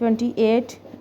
28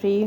3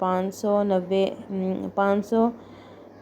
500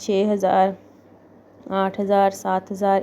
6000 8000 7000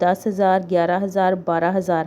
10,000 11,000 12,000